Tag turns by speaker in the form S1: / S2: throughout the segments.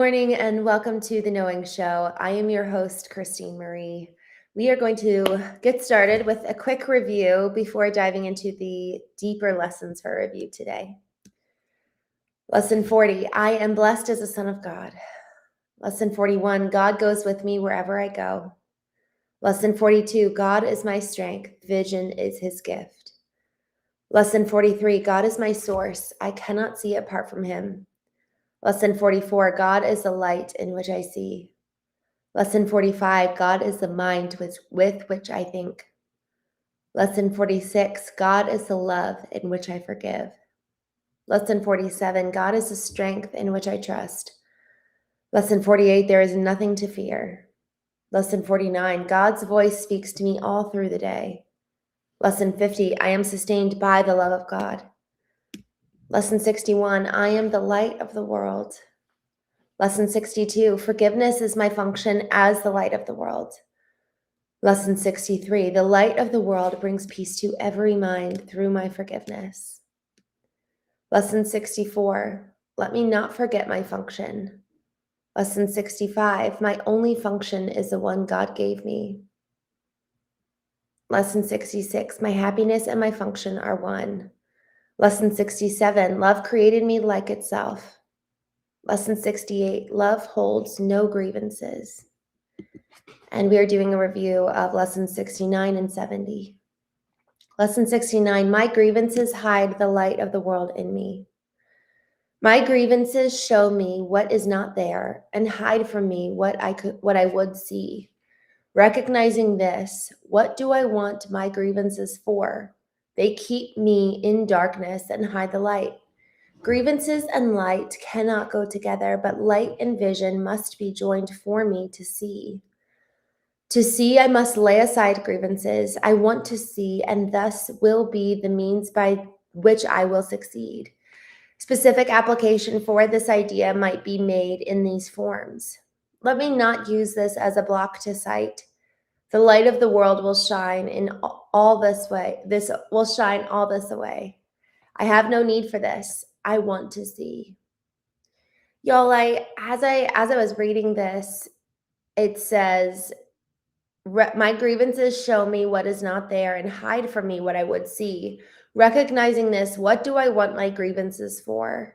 S1: Morning and welcome to the Knowing Show. I am your host, Christene Marie. We are going to get started with a quick review before diving into the deeper lessons for review today. Lesson 40, I am blessed as a son of God. Lesson 41, God goes with me wherever I go. Lesson 42, God is my strength, vision is his gift. Lesson 43, God is my source, I cannot see apart from him. Lesson 44, God is the light in which I see. Lesson 45, God is the mind with which I think. Lesson 46, God is the love in which I forgive. Lesson 47, God is the strength in which I trust. Lesson 48, there is nothing to fear. Lesson 49, God's voice speaks to me all through the day. Lesson 50, I am sustained by the love of God. Lesson 61, I am the light of the world. Lesson 62, forgiveness is my function as the light of the world. Lesson 63, the light of the world brings peace to every mind through my forgiveness. Lesson 64, let me not forget my function. Lesson 65, my only function is the one God gave me. Lesson 66, my happiness and my function are one. Lesson 67, love created me like itself. Lesson 68, love holds no grievances. And we are doing a review of lessons 69 and 70. Lesson 69, my grievances hide the light of the world in me. My grievances show me what is not there and hide from me what I would see. Recognizing this, what do I want my grievances for? They keep me in darkness and hide the light. Grievances and light cannot go together, but light and vision must be joined for me to see. To see, I must lay aside grievances. I want to see, and thus will be the means by which I will succeed. Specific application for this idea might be made in these forms. Let me not use this as a block to sight. The light of the world will shine in all this way. This will shine all this away. I have no need for this. I want to see. Y'all, as I was reading this, it says, my grievances show me what is not there and hide from me what I would see. Recognizing this, what do I want my grievances for?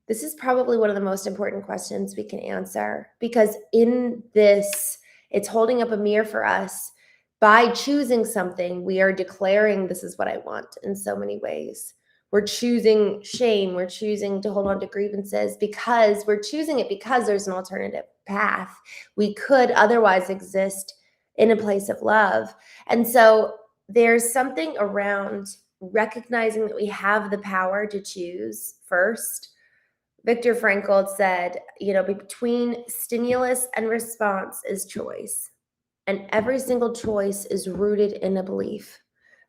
S1: This is probably one of the most important questions we can answer, because in this, it's holding up a mirror for us. By choosing something, we are declaring this is what I want in so many ways. We're choosing shame. We're choosing to hold on to grievances because we're choosing it because there's an alternative path. We could otherwise exist in a place of love. And so there's something around recognizing that we have the power to choose first. Viktor Frankl said, between stimulus and response is choice. And every single choice is rooted in a belief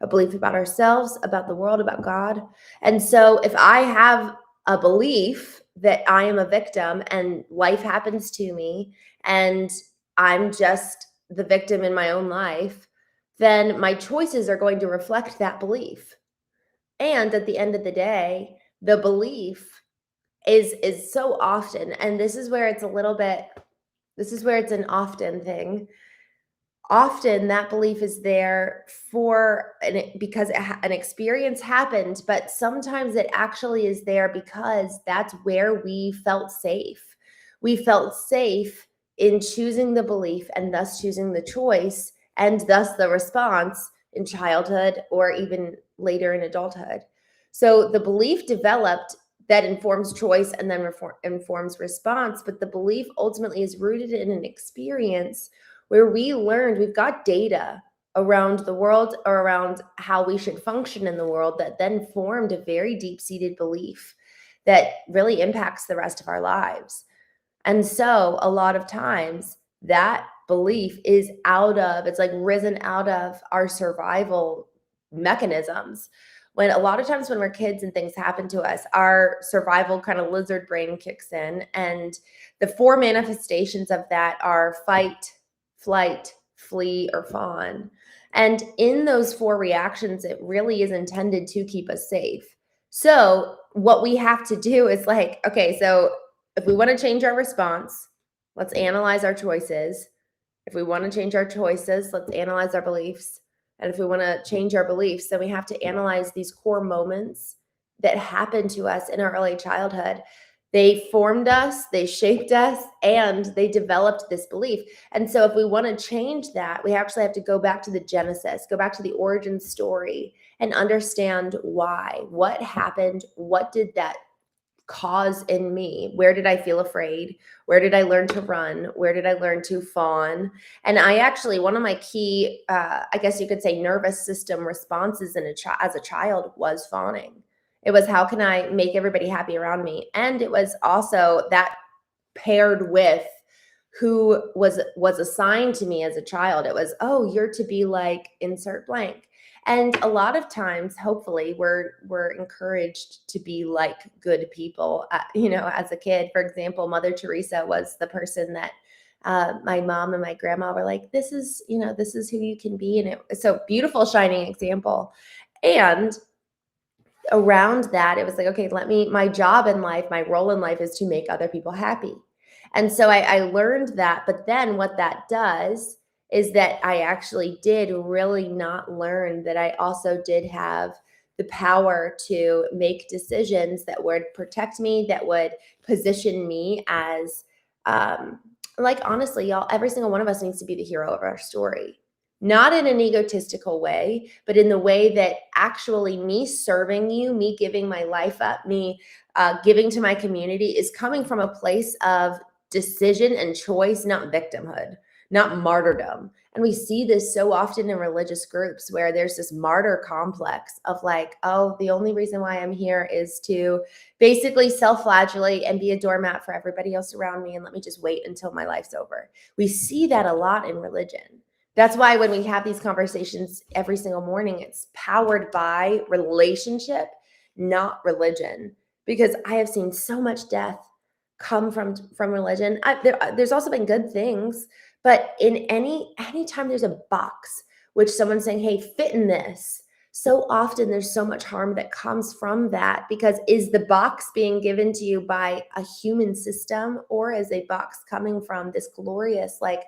S1: about ourselves, about the world, about God. And so if I have a belief that I am a victim and life happens to me and I'm just the victim in my own life, then my choices are going to reflect that belief. And at the end of the day, the belief is so often, and this is where it's an often thing. Often that belief is there because an experience happened, but sometimes it actually is there because that's where we felt safe. We felt safe in choosing the belief and thus choosing the choice and thus the response in childhood or even later in adulthood. So the belief developed that informs choice and then informs response, but the belief ultimately is rooted in an experience where we learned, we've got data around the world or around how we should function in the world that then formed a very deep-seated belief that really impacts the rest of our lives. And so a lot of times that belief is it's like risen out of our survival mechanisms. When a lot of times when we're kids and things happen to us, our survival kind of lizard brain kicks in, and the four manifestations of that are fight, flight, flee, or fawn. And in those four reactions, it really is intended to keep us safe. So what we have to do is okay, so If we want to change our response, let's analyze our choices. If we want to change our choices, let's analyze our beliefs. And if we want to change our beliefs, then we have to analyze these core moments that happened to us in our early childhood. They formed us, they shaped us, and they developed this belief. And so if we want to change that, we actually have to go back to the genesis, go back to the origin story and understand why. What happened? What did that cause in me? Where did I feel afraid? Where did I learn to run? Where did I learn to fawn? And I actually, one of my key, I guess you could say, nervous system responses as a child was fawning. It was, how can I make everybody happy around me? And it was also that paired with who was assigned to me as a child. It was, oh, you're to be like insert blank. And a lot of times, hopefully, we're encouraged to be like good people. As a kid, for example, Mother Teresa was the person that my mom and my grandma were like, this is who you can be. And it was so beautiful, shining example. And around that, it was like, okay, my job in life, my role in life is to make other people happy. And so I learned that. But then what that does is that I actually did really not learn that I also did have the power to make decisions that would protect me, that would position me as, like, honestly, y'all, every single one of us needs to be the hero of our story. Not in an egotistical way, but in the way that actually me serving you, me giving my life up, me giving to my community is coming from a place of decision and choice, not victimhood, not martyrdom. And we see this so often in religious groups where there's this martyr complex of like, oh, the only reason why I'm here is to basically self-flagellate and be a doormat for everybody else around me. And let me just wait until my life's over. We see that a lot in religion. That's why when we have these conversations every single morning, it's powered by relationship, not religion. Because I have seen so much death come from religion. There's also been good things, but in any time there's a box which someone's saying, hey, fit in this, so often there's so much harm that comes from that. Because is the box being given to you by a human system, or is a box coming from this glorious, like,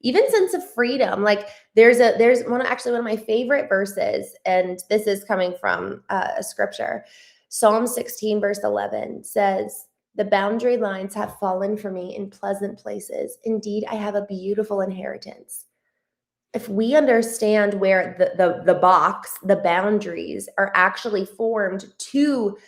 S1: even sense of freedom? Like there's one of my favorite verses, and this is coming from a scripture. Psalm 16 verse 11 says, the boundary lines have fallen for me in pleasant places. Indeed, I have a beautiful inheritance. If we understand where the box, the boundaries are actually formed to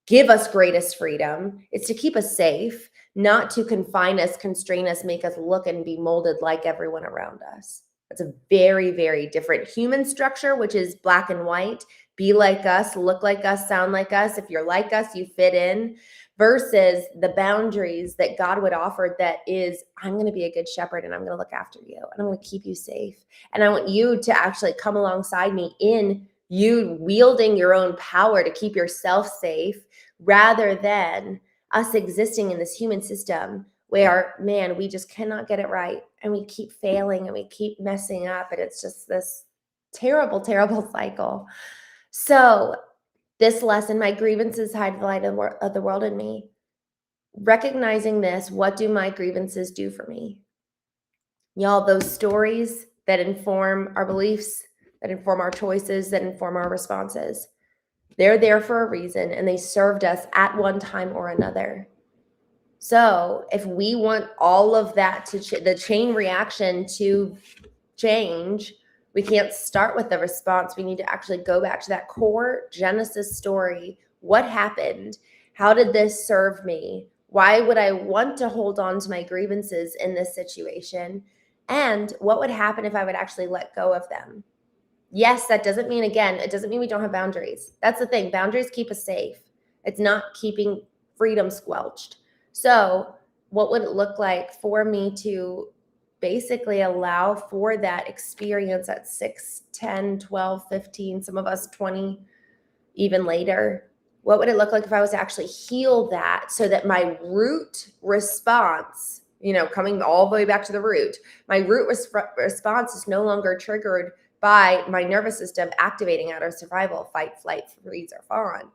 S1: give us greatest freedom, it's to keep us safe, not to confine us, constrain us, make us look and be molded like everyone around us. That's a very, very different human structure, which is black and white. Be like us, look like us, sound like us. If you're like us, you fit in. Versus the boundaries that God would offer, that is, I'm going to be a good shepherd and I'm going to look after you and I'm going to keep you safe. And I want you to actually come alongside me in you wielding your own power to keep yourself safe, rather than us existing in this human system where, man, we just cannot get it right and we keep failing and we keep messing up, and it's just this terrible, terrible cycle. So this lesson, my grievances hide the light of the world in me. Recognizing this, what do my grievances do for me? Y'all, those stories that inform our beliefs, that inform our choices, that inform our responses, they're there for a reason, and they served us at one time or another. So if we want all of that to the chain reaction to change, we can't start with the response. We need to actually go back to that core Genesis story. What happened? How did this serve me? Why would I want to hold on to my grievances in this situation? And what would happen if I would actually let go of them? Yes, that doesn't mean, again, it doesn't mean we don't have boundaries. That's the thing. Boundaries keep us safe. It's not keeping freedom squelched. So what would it look like for me to basically allow for that experience at 6, 10, 12, 15, some of us 20, even later? What would it look like if I was to actually heal that, so that my root response, coming all the way back to the root, my root response is no longer triggered by my nervous system activating out of survival, fight, flight, freeze, or fawn.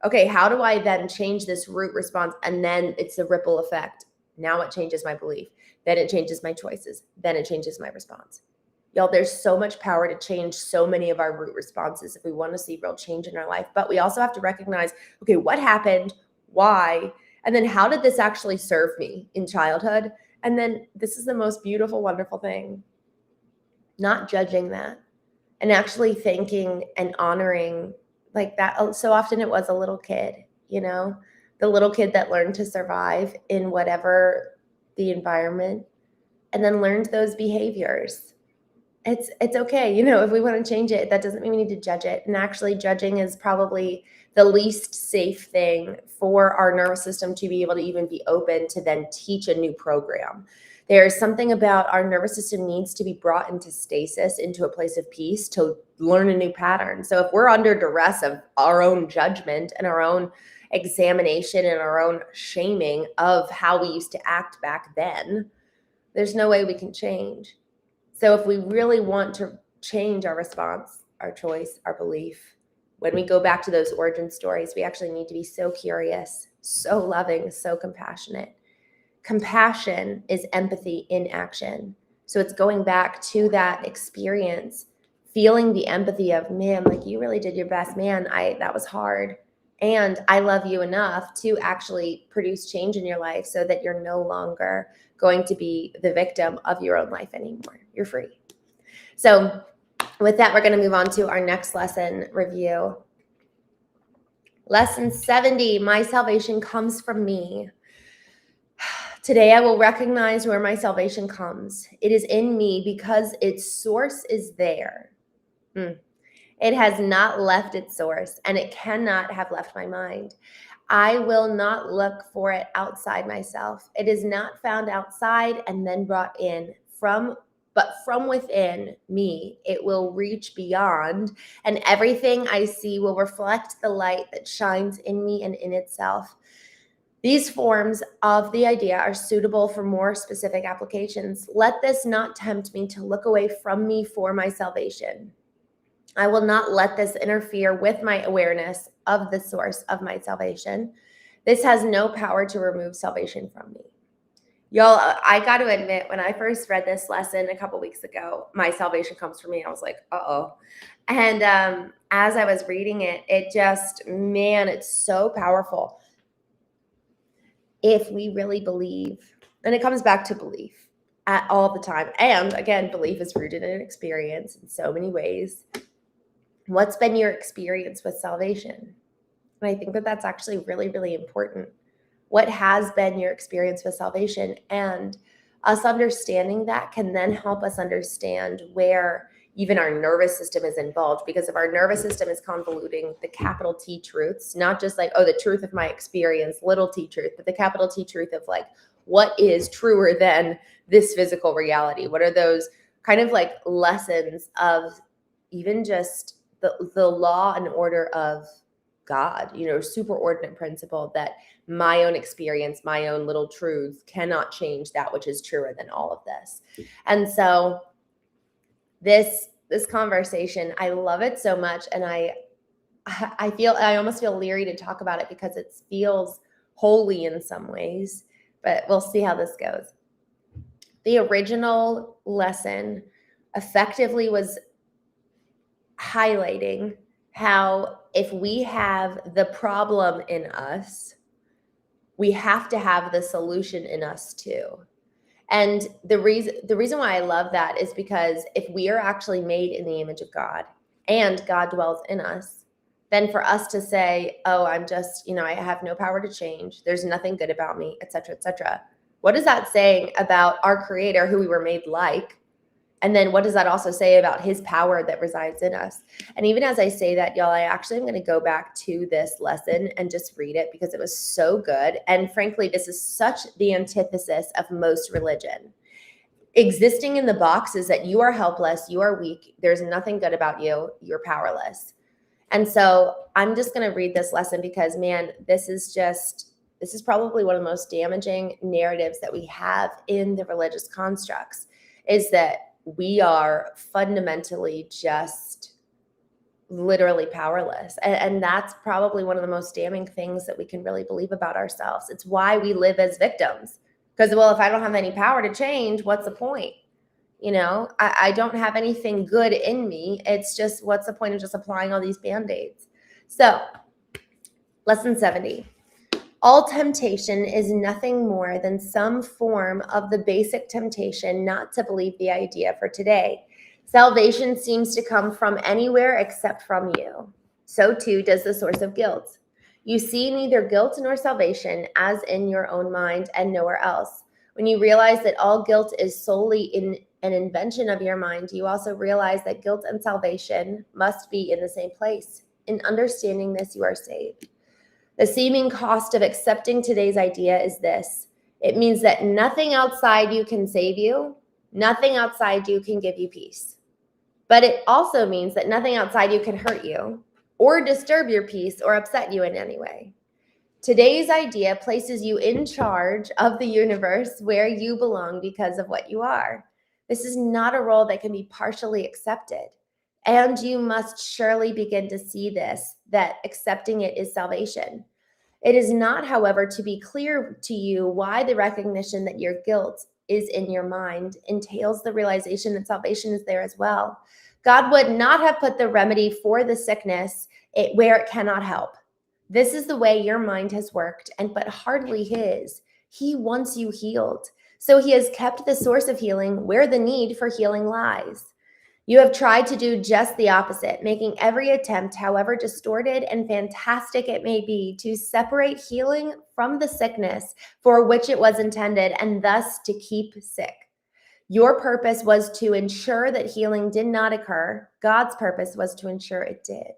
S1: Okay, how do I then change this root response? And then it's a ripple effect. Now it changes my belief. Then it changes my choices. Then it changes my response. Y'all, there's so much power to change so many of our root responses if we want to see real change in our life. But we also have to recognize, okay, what happened? Why? And then how did this actually serve me in childhood? And then this is the most beautiful, wonderful thing. Not judging that and actually thanking and honoring like that. So often it was a little kid, the little kid that learned to survive in whatever the environment and then learned those behaviors. It's okay. If we want to change it, that doesn't mean we need to judge it. And actually judging is probably the least safe thing for our nervous system to be able to even be open to then teach a new program. There's something about our nervous system needs to be brought into stasis, into a place of peace to learn a new pattern. So if we're under duress of our own judgment and our own examination and our own shaming of how we used to act back then, there's no way we can change. So if we really want to change our response, our choice, our belief, when we go back to those origin stories, we actually need to be so curious, so loving, so compassionate. Compassion is empathy in action. So it's going back to that experience, feeling the empathy of, man, like you really did your best, man, that was hard. And I love you enough to actually produce change in your life so that you're no longer going to be the victim of your own life anymore. You're free. So with that, we're going to move on to our next lesson review. Lesson 70, my salvation comes from me. Today, I will recognize where my salvation comes. It is in me because its source is there. It has not left its source, and it cannot have left my mind. I will not look for it outside myself. It is not found outside and then brought in but from within me, it will reach beyond, and everything I see will reflect the light that shines in me and in itself. These forms of the idea are suitable for more specific applications. Let this not tempt me to look away from me for my salvation. I will not let this interfere with my awareness of the source of my salvation. This has no power to remove salvation from me. Y'all, I got to admit, when I first read this lesson a couple weeks ago, my salvation comes from me. I was like, uh-oh. And as I was reading it, it's so powerful. If we really believe, and it comes back to belief all the time. And again, belief is rooted in experience in so many ways. What's been your experience with salvation? And I think that that's actually really, really important. What has been your experience with salvation? And us understanding that can then help us understand where even our nervous system is involved. Because if our nervous system is convoluting the capital T truths, not just like, oh, the truth of my experience, little t truth, but the capital T truth of like, what is truer than this physical reality? What are those kind of like lessons of even just the law and order of God, superordinate principle that my own experience, my own little truths cannot change that which is truer than all of this. And so this conversation, I love it so much. And I almost feel leery to talk about it because it feels holy in some ways, but we'll see how this goes. The original lesson effectively was highlighting how if we have the problem in us, we have to have the solution in us too. And the reason why I love that is because if we are actually made in the image of God and God dwells in us, then for us to say, oh, I'm just, I have no power to change. There's nothing good about me, et cetera, et cetera. What is that saying about our Creator, who we were made like? And then what does that also say about his power that resides in us? And even as I say that, y'all, I actually am going to go back to this lesson and just read it because it was so good. And frankly, this is such the antithesis of most religion. Existing in the box is that you are helpless, you are weak, there's nothing good about you, you're powerless. And so I'm just going to read this lesson because, man, this is probably one of the most damaging narratives that we have in the religious constructs, is that we are fundamentally just literally powerless. And that's probably one of the most damning things that we can really believe about ourselves. It's why we live as victims. Because, well, if I don't have any power to change, what's the point? I don't have anything good in me. It's just, what's the point of just applying all these Band-Aids? So, lesson 70. All temptation is nothing more than some form of the basic temptation not to believe the idea for today. Salvation seems to come from anywhere except from you. So too does the source of guilt. You see neither guilt nor salvation as in your own mind and nowhere else. When you realize that all guilt is solely in an invention of your mind, you also realize that guilt and salvation must be in the same place. In understanding this, you are saved. The seeming cost of accepting today's idea is this. It means that nothing outside you can save you. Nothing outside you can give you peace. But it also means that nothing outside you can hurt you or disturb your peace or upset you in any way. Today's idea places you in charge of the universe where you belong because of what you are. This is not a role that can be partially accepted. And you must surely begin to see this, that accepting it is salvation. It is not, however, to be clear to you why the recognition that your guilt is in your mind entails the realization that salvation is there as well. God would not have put the remedy for the sickness where it cannot help. This is the way your mind has worked, but hardly his. He wants you healed. So he has kept the source of healing where the need for healing lies. You have tried to do just the opposite, making every attempt, however distorted and fantastic it may be, to separate healing from the sickness for which it was intended and thus to keep sick. Your purpose was to ensure that healing did not occur. God's purpose was to ensure it did.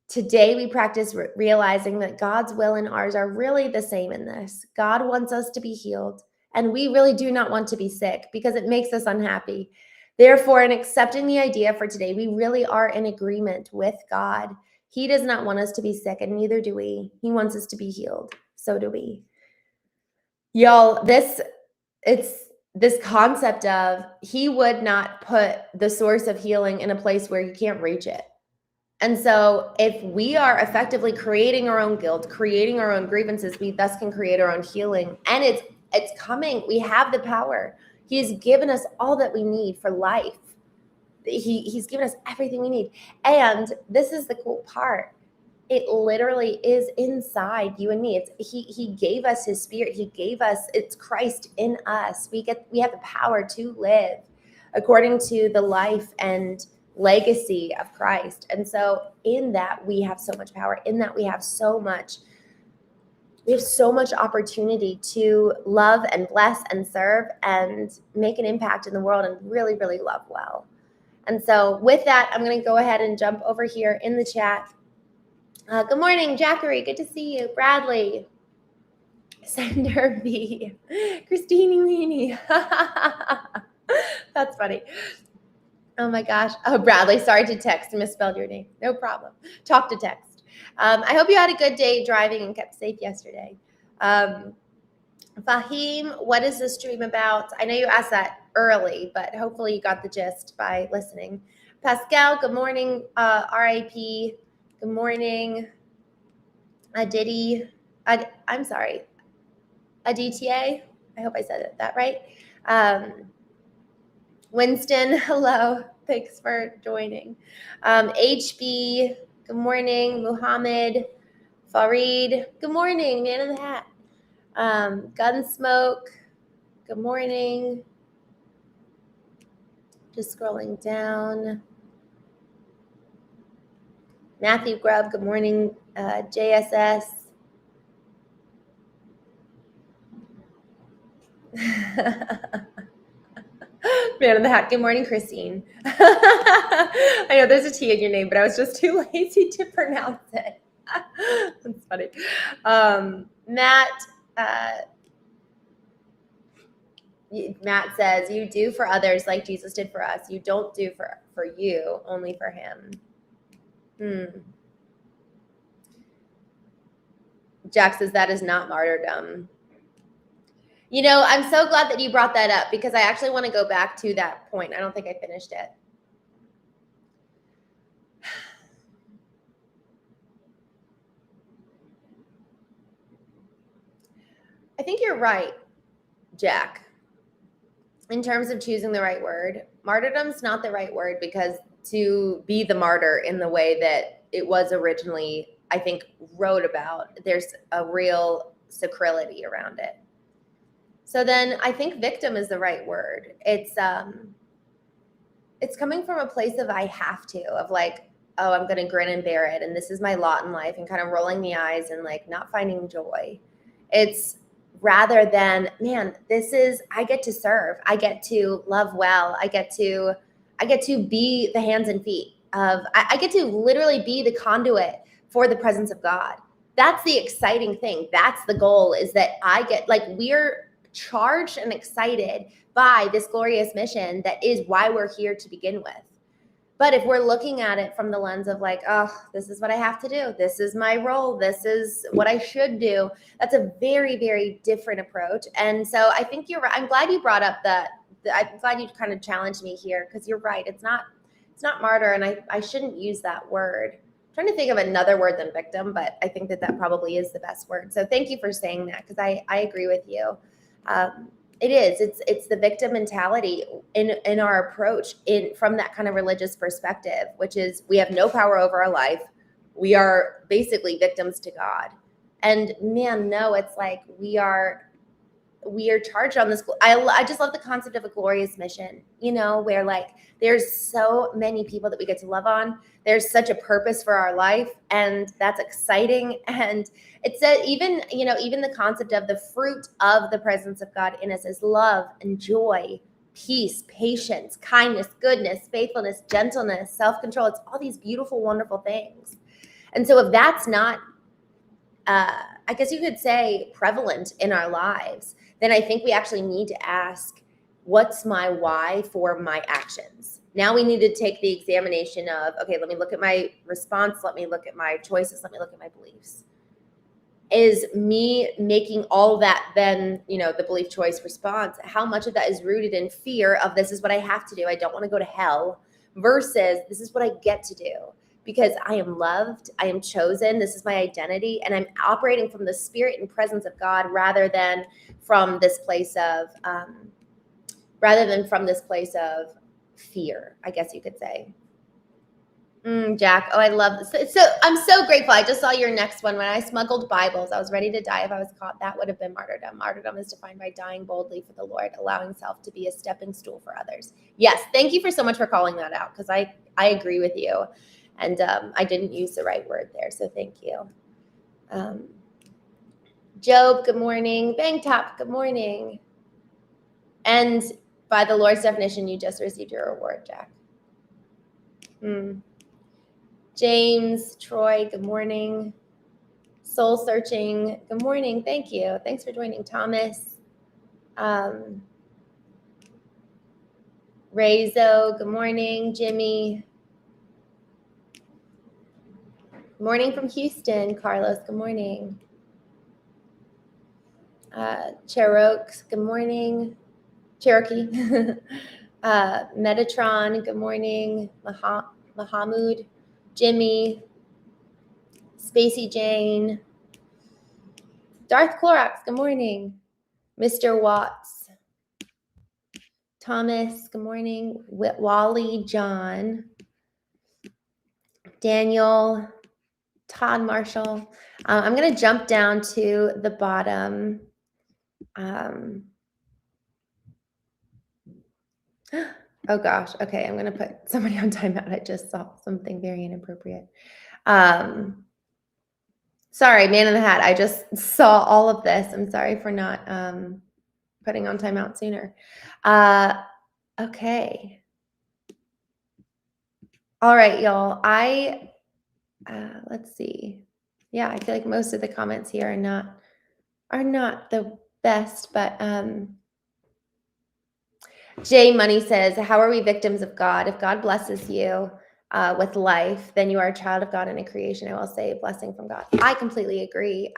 S1: Today, we practice realizing that God's will and ours are really the same in this. God wants us to be healed, and we really do not want to be sick because it makes us unhappy. Therefore, in accepting the idea for today, we really are in agreement with God. He does not want us to be sick, and neither do we. He wants us to be healed. So do we. Y'all, it's this concept of he would not put the source of healing in a place where you can't reach it. And so if we are effectively creating our own guilt, creating our own grievances, we thus can create our own healing. And it's coming. We have the power. He's given us all that we need for life. He's given us everything we need. And this is the cool part. It literally is inside you and me. He gave us his spirit. He gave us, it's Christ in us. We have the power to live according to the life and legacy of Christ. And so in that we have so much power. In that we have so much opportunity to love and bless and serve and make an impact in the world and really, really love well. And so with that, I'm going to go ahead and jump over here in the chat. Good morning, Jackery. Good to see you. Bradley. Sender B. Christene Marie. That's funny. Oh my gosh. Oh, Bradley, sorry to text. Misspelled your name. No problem. Talk to text. I hope you had a good day driving and kept safe yesterday. Fahim, what is this stream about? I know you asked that early, but hopefully you got the gist by listening. Pascal, good morning. RIP, good morning. Aditi, I'm sorry. Aditya, I hope I said that right. Winston, hello. Thanks for joining. HB, good morning. Muhammad, Farid, good morning. Man in the Hat. Gunsmoke, good morning. Just scrolling down. Matthew Grubb, good morning. JSS. Man in the Hat. Good morning, Christine. I know there's a T in your name, but I was just too lazy to pronounce it. That's funny. Matt says, you do for others like Jesus did for us. You don't do for you, only for him. Jack says that is not martyrdom. You know, I'm so glad that you brought that up because I actually want to go back to that point. I don't think I finished it. I think you're right, Jack. In terms of choosing the right word, martyrdom's not the right word, because to be the martyr in the way that it was originally, I think, wrote about, there's a real sacrility around it. So then I think victim is the right word. It's coming from a place of I have to, of like, oh, I'm going to grin and bear it, and this is my lot in life, and kind of rolling the eyes and like not finding joy. It's rather than, man, this is, I get to serve, I get to love well, I get to be the hands and feet of, I get to literally be the conduit for the presence of God. That's the exciting thing. That's the goal, is that I get, like, we're charged and excited by this glorious mission that is why we're here to begin with. But if we're looking at it from the lens of like, oh, this is what I have to do, this is my role, this is what I should do, that's a very, very different approach. And so I think you're right. I'm glad you brought up I'm glad you kind of challenged me here, because you're right. It's not martyr, and I shouldn't use that word. I'm trying to think of another word than victim, but I think that probably is the best word. So thank you for saying that, because I agree with you. It is. It's the victim mentality in our approach from that kind of religious perspective, which is we have no power over our life. We are basically victims to God. And man, no, it's like we are charged on this. I just love the concept of a glorious mission, where like there's so many people that we get to love on. There's such a purpose for our life, and that's exciting. And it said even the concept of the fruit of the presence of God in us is love and joy, peace, patience, kindness, goodness, faithfulness, gentleness, self-control. It's all these beautiful, wonderful things. And so if that's not, I guess you could say, prevalent in our lives, then I think we actually need to ask, what's my why for my actions? Now we need to take the examination of, okay, let me look at my response. Let me look at my choices. Let me look at my beliefs. Is me making all that then, the belief, choice, response, how much of that is rooted in fear of this is what I have to do, I don't want to go to hell, versus this is what I get to do because I am loved, I am chosen, this is my identity, and I'm operating from the spirit and presence of God rather than from this place of fear, I guess you could say. Jack, oh, I love this. So I'm so grateful. I just saw your next one. When I smuggled Bibles, I was ready to die if I was caught. That would have been martyrdom. Martyrdom is defined by dying boldly for the Lord, allowing self to be a stepping stool for others. Yes, thank you for so much for calling that out, because I agree with you. And I didn't use the right word there, so thank you. Job, good morning. Bangtop, good morning. And by the Lord's definition, you just received your reward, Jack. James, Troy, good morning. Soul Searching, good morning. Thank you. Thanks for joining, Thomas. Rezo, good morning. Jimmy. Good morning from Houston. Carlos, good morning. Cherokee, good morning. Cherokee. Metatron, good morning. Mahamud. Jimmy, Spacey Jane, Darth Clorox, good morning. Mr. Watts, Thomas, good morning. Wally, John, Daniel, Todd Marshall. I'm going to jump down to the bottom. Oh gosh. Okay. I'm going to put somebody on timeout. I just saw something very inappropriate. Sorry, man in the hat. I just saw all of this. I'm sorry for not putting on timeout sooner. Okay. All right, y'all. Let's see. Yeah, I feel like most of the comments here are not the best, but Jay Money says, how are we victims of God? If God blesses you with life, then you are a child of God and a creation. I will say a blessing from God. I completely agree.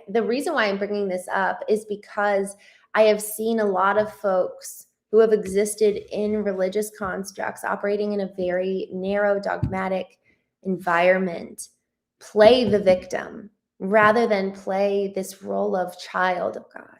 S1: The reason why I'm bringing this up is because I have seen a lot of folks who have existed in religious constructs, operating in a very narrow, dogmatic environment, play the victim rather than play this role of child of God.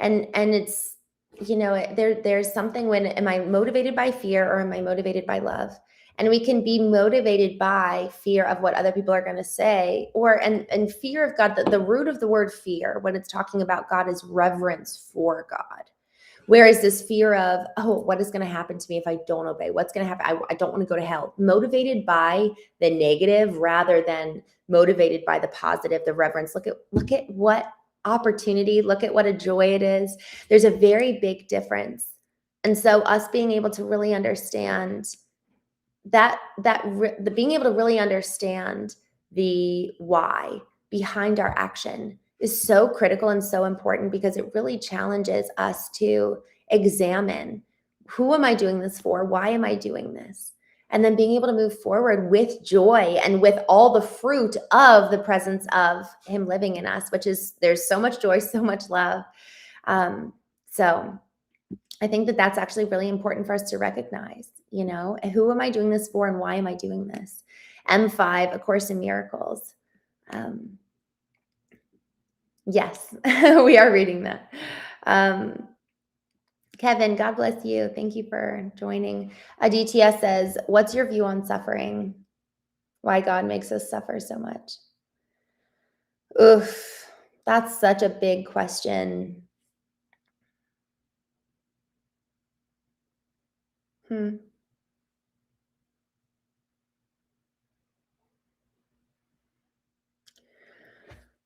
S1: And it's, there's something when, am I motivated by fear or am I motivated by love? And we can be motivated by fear of what other people are going to say, and fear of God. The root of the word fear, when it's talking about God, is reverence for God. Whereas this fear of, oh, what is going to happen to me if I don't obey? What's going to happen? I don't want to go to hell. Motivated by the negative rather than motivated by the positive, the reverence. Look at what opportunity, look at what a joy it is. There's a very big difference. And so us being able to really understand the being able to really understand the why behind our action is so critical and so important, because it really challenges us to examine, who am I doing this for? Why am I doing this? And then being able to move forward with joy and with all the fruit of the presence of him living in us, which is, there's so much joy, so much love. So I think that that's actually really important for us to recognize, who am I doing this for and why am I doing this? M5, A Course in Miracles. Yes, we are reading that. Kevin, God bless you. Thank you for joining. Aditya says, what's your view on suffering? Why God makes us suffer so much? Oof, that's such a big question.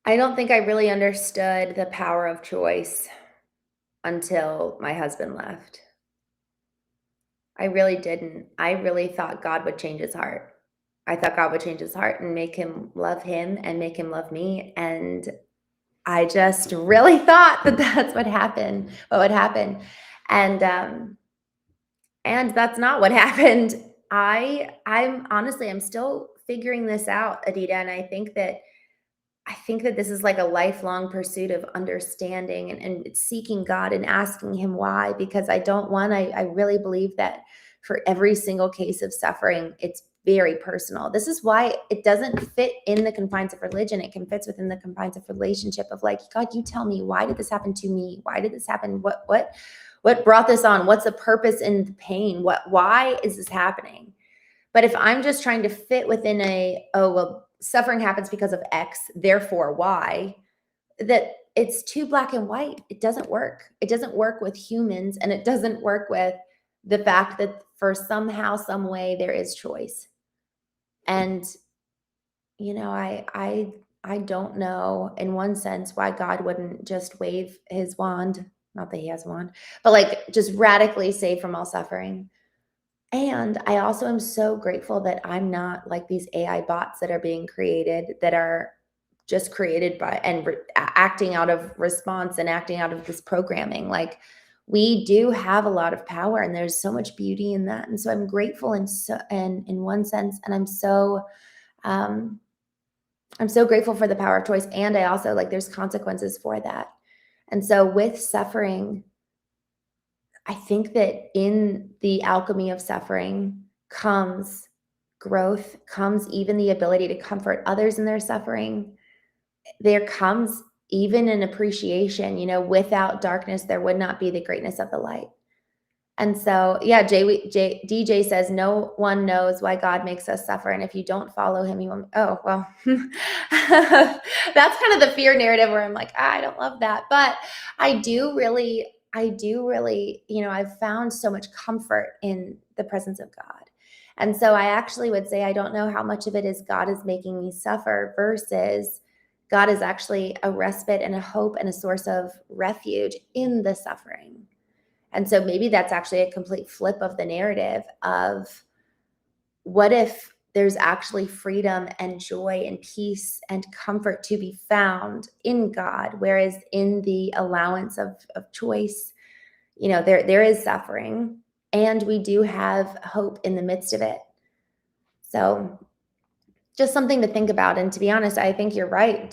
S1: I don't think I really understood the power of choice until my husband left. I really didn't. I really thought God would change his heart. I thought God would change his heart and make him love him and make him love me. And I just really thought that that's what would happen. And that's not what happened. I'm still figuring this out, Adita. And I think that this is like a lifelong pursuit of understanding and seeking God and asking him why, because I really believe that for every single case of suffering, it's very personal. This is why it doesn't fit in the confines of religion. It can fit within the confines of relationship of like, God, you tell me, why did this happen to me? Why did this happen? What brought this on? What's the purpose in the pain? Why is this happening? But if I'm just trying to fit within suffering happens because of X, therefore Y, that it's too black and white. It doesn't work. It doesn't work with humans, and it doesn't work with the fact that for somehow, some way, there is choice. And, I don't know, in one sense, why God wouldn't just wave his wand, not that he has a wand, but like just radically save from all suffering. And I also am so grateful that I'm not like these AI bots that are being created, that are just created by and acting out of response and acting out of this programming. Like, we do have a lot of power, and there's so much beauty in that. And so I'm grateful in one sense, and I'm so grateful for the power of choice. And I also there's consequences for that. And so with suffering, I think that in the alchemy of suffering comes growth, comes even the ability to comfort others in their suffering. There comes even an appreciation, without darkness, there would not be the greatness of the light. And so, yeah, DJ says, no one knows why God makes us suffer. And if you don't follow him, you won't. Oh, well, that's kind of the fear narrative where I'm like, I don't love that. But I do really, I've found so much comfort in the presence of God. And so I actually would say, I don't know how much of it is God is making me suffer versus God is actually a respite and a hope and a source of refuge in the suffering. And so maybe that's actually a complete flip of the narrative of, what if there's actually freedom and joy and peace and comfort to be found in God, whereas in the allowance of choice, there is suffering, and we do have hope in the midst of it. So just something to think about. And to be honest, I think you're right.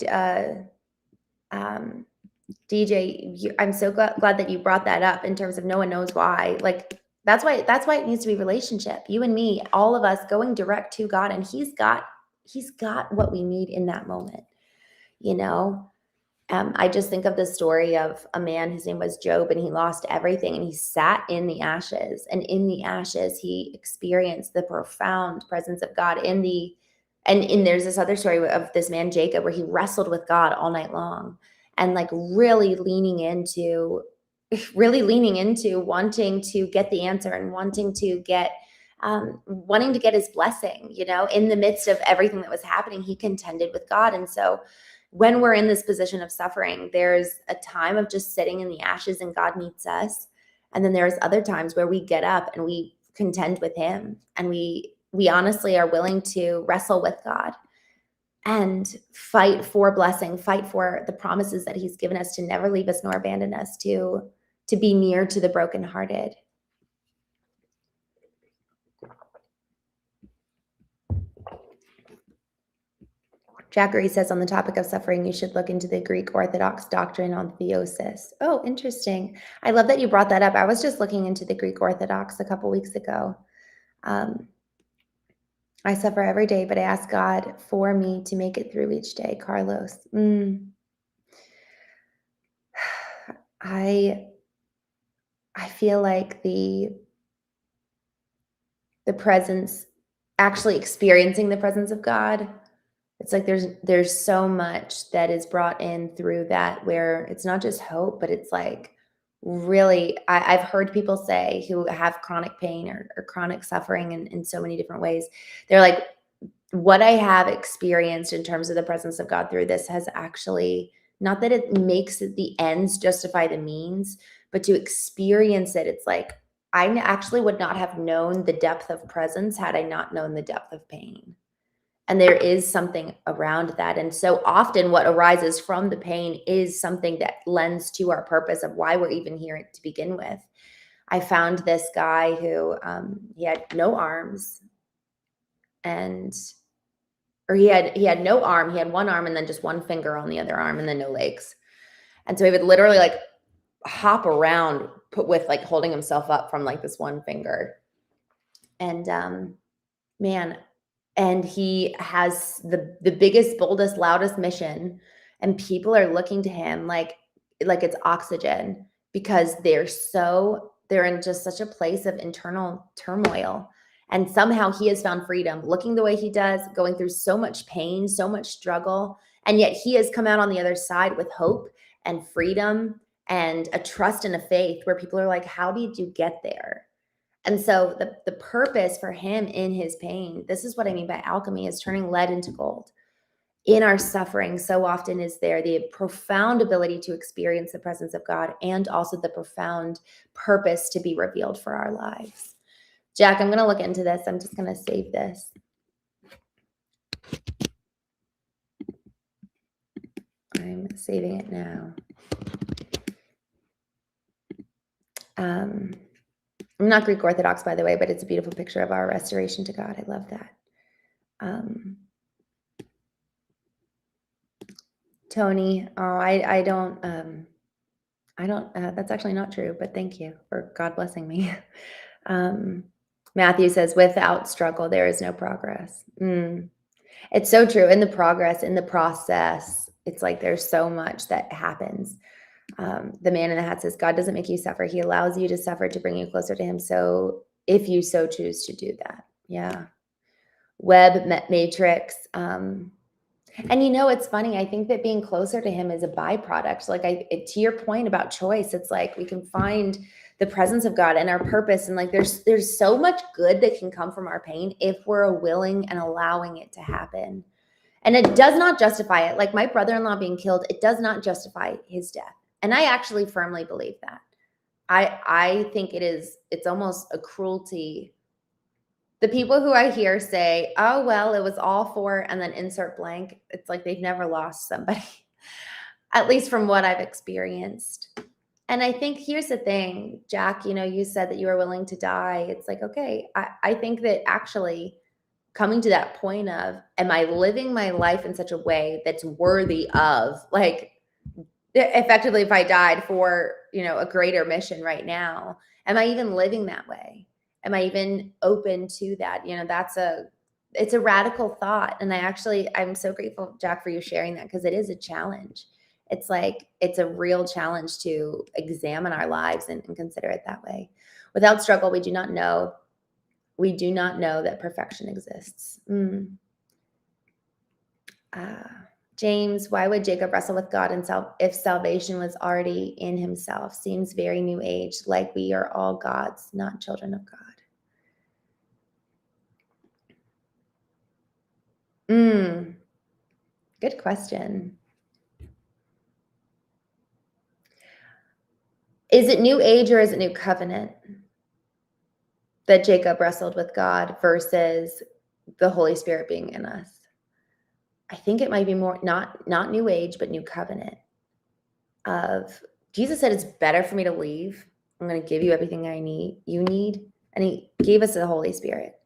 S1: DJ, I'm so glad that you brought that up in terms of no one knows why. Like, that's why it needs to be relationship. You and me, all of us going direct to God, and he's got what we need in that moment, I just think of the story of a man, his name was Job, and he lost everything and he sat in the ashes. And in the ashes, he experienced the profound presence of God and there's this other story of this man, Jacob, where he wrestled with God all night long and like really leaning into wanting to get the answer and wanting to get his blessing, in the midst of everything that was happening, he contended with God. And so when we're in this position of suffering, there's a time of just sitting in the ashes and God meets us. And then there's other times where we get up and we contend with him and we honestly are willing to wrestle with God and fight for blessing, fight for the promises that he's given us to never leave us nor abandon us, to be near to the brokenhearted. Jackery says, on the topic of suffering, you should look into the Greek Orthodox doctrine on theosis. Oh, interesting. I love that you brought that up. I was just looking into the Greek Orthodox a couple weeks ago. I suffer every day, but I ask God for me to make it through each day. Carlos. I feel like the presence, actually experiencing the presence of God, it's like there's so much that is brought in through that, where it's not just hope, but it's like really, I've heard people say who have chronic pain or chronic suffering in so many different ways. They're like, what I have experienced in terms of the presence of God through this has actually, not that it makes the ends justify the means, but to experience it, it's like, I actually would not have known the depth of presence had I not known the depth of pain. And there is something around that. And so often what arises from the pain is something that lends to our purpose of why we're even here to begin with. I found this guy who he had no arms or he had no arm. He had one arm and then just one finger on the other arm and then no legs. And so he would literally like hop around with like holding himself up from like this one finger. And man, and he has the biggest, boldest, loudest mission, and people are looking to him like it's oxygen, because they're in just such a place of internal turmoil. And somehow he has found freedom looking the way he does, going through so much pain, so much struggle. And yet he has come out on the other side with hope and freedom and a trust and a faith where people are like, how did you get there? And so the purpose for him in his pain, this is what I mean by alchemy, is turning lead into gold. In our suffering, so often is there the profound ability to experience the presence of God and also the profound purpose to be revealed for our lives. Jack, I'm going to look into this. I'm just going to save this. I'm saving it now. I'm not Greek Orthodox, by the way, but it's a beautiful picture of our restoration to God. I love that. Tony, I don't, that's actually not true, but thank you for God blessing me. Matthew says, without struggle, there is no progress. It's so true. In the progress, in the process, it's like there's so much that happens. The man in the hat says, God doesn't make you suffer. He allows you to suffer to bring you closer to him. So if you so choose to do that. Yeah. Web matrix. And it's funny. I think that being closer to him is a byproduct. Like to your point about choice, it's like we can find the presence of God and our purpose. And like, there's so much good that can come from our pain if we're willing and allowing it to happen. And it does not justify it. Like my brother-in-law being killed, it does not justify his death. And I actually firmly believe that. I think it's almost a cruelty. The people who I hear say, oh, well, it was all for, and then insert blank. It's like they've never lost somebody, at least from what I've experienced. And I think here's the thing, Jack, you said that you were willing to die. It's like, okay, I think that actually coming to that point of, am I living my life in such a way that's worthy of, like, effectively, if I died for, a greater mission right now, am I even living that way? Am I even open to that? It's a radical thought. And I'm so grateful, Jack, for you sharing that, because it is a challenge. It's like, it's a real challenge to examine our lives and consider it that way. Without struggle, we do not know that perfection exists. James, why would Jacob wrestle with God if salvation was already in himself? Seems very new age, like we are all gods, not children of God. Good question. Is it new age or is it new covenant that Jacob wrestled with God versus the Holy Spirit being in us? I think it might be more not new age, but new covenant. Of Jesus said, it's better for me to leave. I'm going to give you everything you need. And he gave us the Holy Spirit.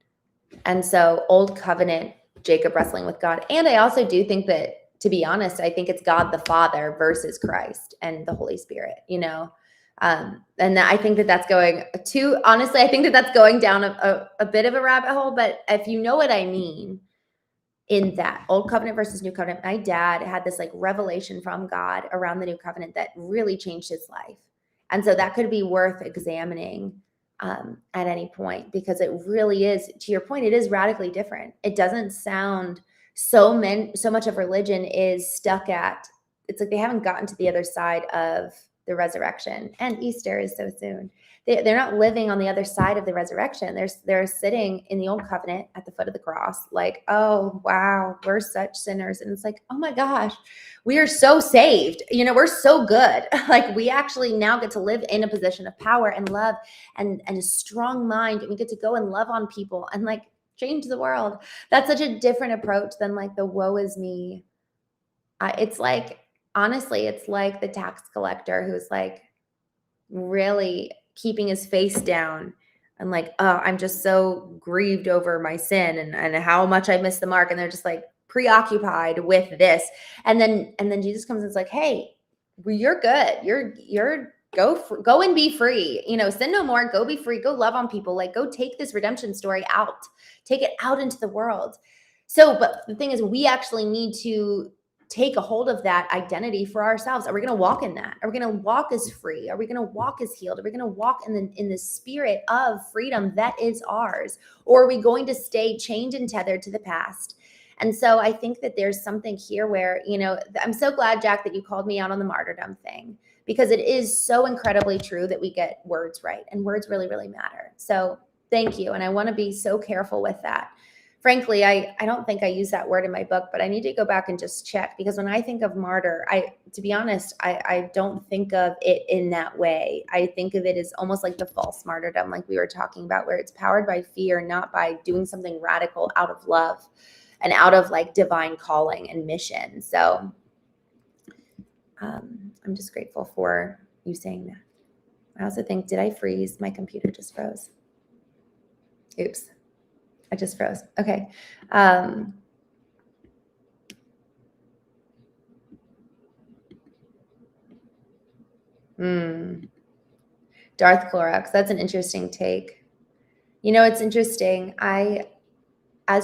S1: And so old covenant, Jacob wrestling with God. And I also do think that, to be honest, I think it's God the Father versus Christ and the Holy Spirit, and I think that's going to, honestly, I think that's going down a bit of a rabbit hole. But if you know what I mean, in that old covenant versus new covenant, my dad had this like revelation from God around the new covenant that really changed his life. And so that could be worth examining at any point, because it really is, to your point, it is radically different. It doesn't sound so much of religion is stuck at, it's like they haven't gotten to the other side of the resurrection, and Easter is so soon. They're not living on the other side of the resurrection. They're sitting in the old covenant at the foot of the cross, like, oh, wow, we're such sinners. And it's like, oh my gosh, we are so saved. We're so good. Like, we actually now get to live in a position of power and love and a strong mind. And we get to go and love on people and like change the world. That's such a different approach than like the woe is me. It's like, honestly, it's like the tax collector who's like really keeping his face down and like, oh, I'm just so grieved over my sin and how much I missed the mark. And they're just like preoccupied with this. And then Jesus comes and is like, hey, you're good. You're go and be free. Sin no more. Go be free. Go love on people. Like, go take this redemption story out. Take it out into the world. So, but the thing is, we actually need to take a hold of that identity for ourselves. Are we going to walk in that? Are we going to walk as free? Are we going to walk as healed? Are we going to walk in the spirit of freedom that is ours? Or are we going to stay chained and tethered to the past? And so I think that there's something here where, I'm so glad, Jack, that you called me out on the martyrdom thing, because it is so incredibly true that we get words right, and words really, really matter. So thank you. And I want to be so careful with that. Frankly, I don't think I use that word in my book, but I need to go back and just check, because when I think of martyr, to be honest, I don't think of it in that way. I think of it as almost like the false martyrdom, like we were talking about, where it's powered by fear, not by doing something radical out of love and out of like divine calling and mission. So I'm just grateful for you saying that. I also think, did I freeze? My computer just froze. Oops. I just froze. Okay. Darth Clorox. That's an interesting take. It's interesting. As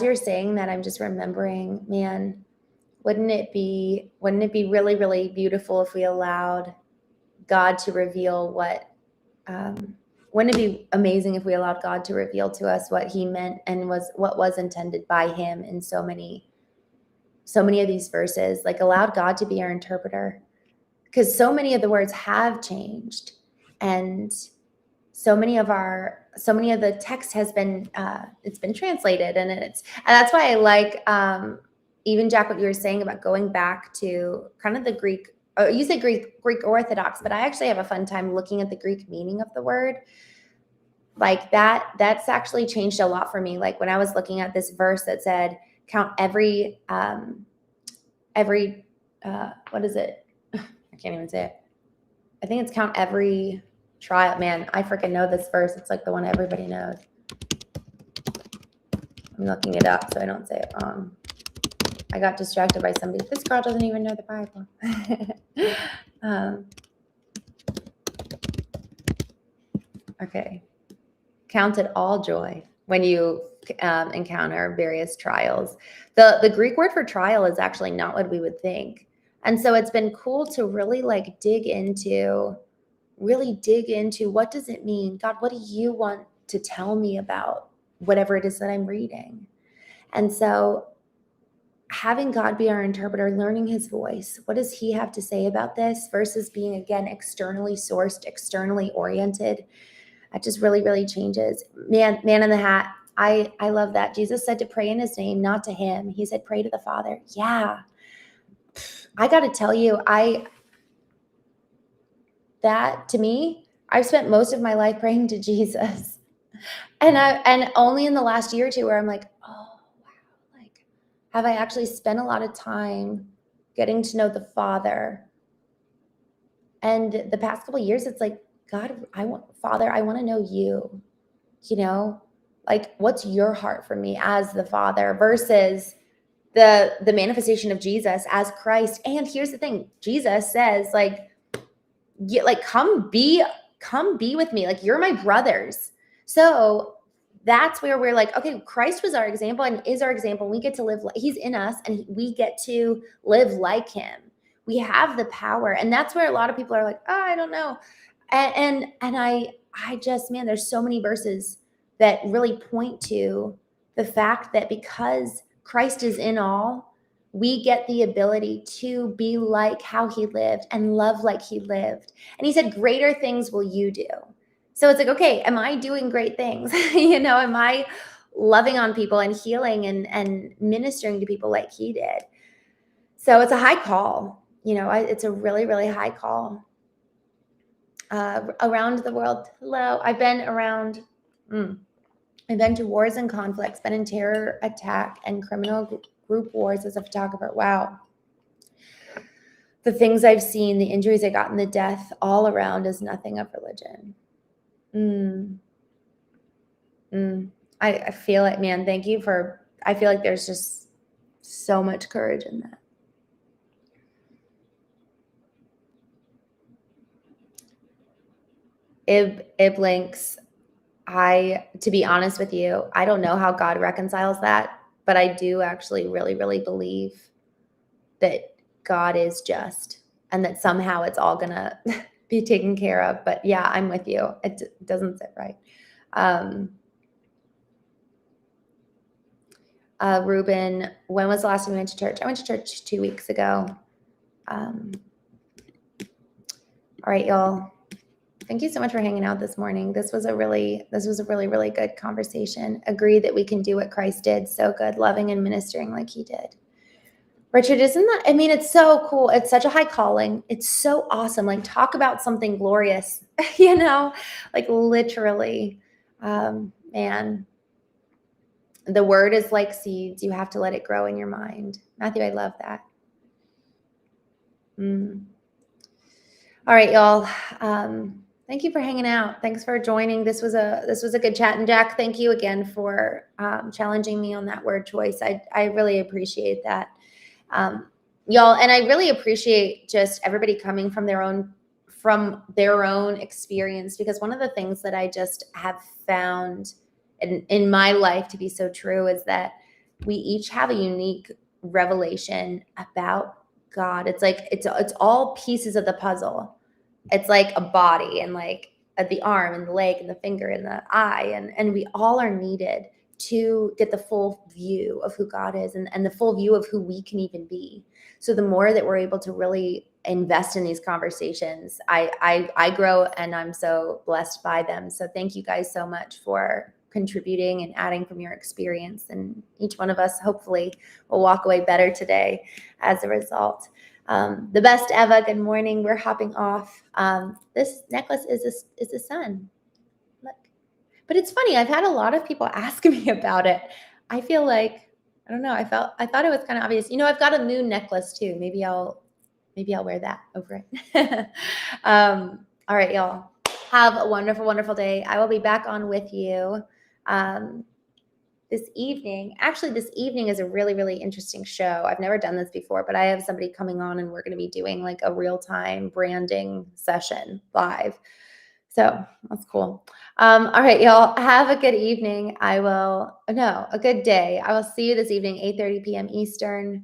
S1: you're saying that, I'm just remembering, man, wouldn't it be really, really beautiful if we allowed God to reveal wouldn't it be amazing if we allowed God to reveal to us what he meant and what was intended by him in so many of these verses, like allowed God to be our interpreter, because so many of the words have changed, and so many of the text has been it's been translated, and that's why I like even, Jack, what you were saying about going back to kind of the Greek. You say Greek Orthodox, but I actually have a fun time looking at the Greek meaning of the word. Like that's actually changed a lot for me. Like when I was looking at this verse that said, count every what is it? I can't even say it. I think it's count every trial. Man, I freaking know this verse. It's like the one everybody knows. I'm looking it up so I don't say it wrong. I got distracted by somebody. This girl doesn't even know the Bible. Okay. Count it all joy when you encounter various trials. The Greek word for trial is actually not what we would think. And so it's been cool to really like dig into what does it mean? God, what do you want to tell me about whatever it is that I'm reading? And so having God be our interpreter, learning his voice, what does he have to say about this versus being, again, externally sourced, externally oriented, that just really, really changes. Man in the hat. I love that. Jesus said to pray in his name, not to him. He said, pray to the Father. Yeah. I got to tell you, that to me, I've spent most of my life praying to Jesus. And only in the last year or two where I'm like, oh, wow, like, have I actually spent a lot of time getting to know the Father? And the past couple of years, it's like, God, Father, I want to know you, like, what's your heart for me as the Father versus the manifestation of Jesus as Christ. And here's the thing, Jesus says, like, come be with me. Like, you're my brothers. So that's where we're like, okay, Christ was our example and is our example. We get to live, he's in us and we get to live like him. We have the power. And that's where a lot of people are like, oh, I don't know. And I just, man, there's so many verses that really point to the fact that because Christ is in all, we get the ability to be like how he lived and love like he lived. And he said, greater things will you do. So it's like, okay, am I doing great things? Am I loving on people and healing and ministering to people like he did? So it's a high call. It's a really, really high call. Around the world. Hello. I've been to wars and conflicts, been in terror attack and criminal group wars as a photographer. Wow. The things I've seen, the injuries I got, and the death all around is nothing of religion. I feel like, man, thank you I feel like there's just so much courage in that. Ib links. To be honest with you, I don't know how God reconciles that, but I do actually really, really believe that God is just and that somehow it's all gonna be taken care of. But yeah, I'm with you. It doesn't sit right. Ruben, when was the last time you went to church? I went to church 2 weeks ago. All right, y'all. Thank you so much for hanging out this morning. This was a really, really good conversation. Agree that we can do what Christ did. So good, loving and ministering like he did. Richard, isn't that, it's so cool. It's such a high calling. It's so awesome. Like, talk about something glorious, like literally, man, the word is like seeds. You have to let it grow in your mind. Matthew, I love that. All right, y'all. Thank you for hanging out. Thanks for joining. This was a good chat. And Jack, thank you again for challenging me on that word choice. I really appreciate that. Y'all, and I really appreciate just everybody coming from their own experience, because one of the things that I just have found in my life to be so true is that we each have a unique revelation about God. It's like it's all pieces of the puzzle. It's like a body and like the arm and the leg and the finger and the eye, and we all are needed to get the full view of who God is and the full view of who we can even be. So the more that we're able to really invest in these conversations, I grow, and I'm so blessed by them. So thank you guys so much for contributing and adding from your experience. And each one of us hopefully will walk away better today as a result. The best, Eva, good morning. We're hopping off. This necklace is a sun. Look. But it's funny, I've had a lot of people ask me about it. I feel like, I don't know, I thought it was kind of obvious. I've got a moon necklace too. Maybe I'll wear that over it. All right, y'all. Have a wonderful, wonderful day. I will be back on with you this evening. Actually, this evening is a really, really interesting show. I've never done this before, but I have somebody coming on and we're going to be doing like a real-time branding session live. So that's cool. All right, y'all, have a good evening. A good day. I will see you this evening, 8:30 p.m. Eastern.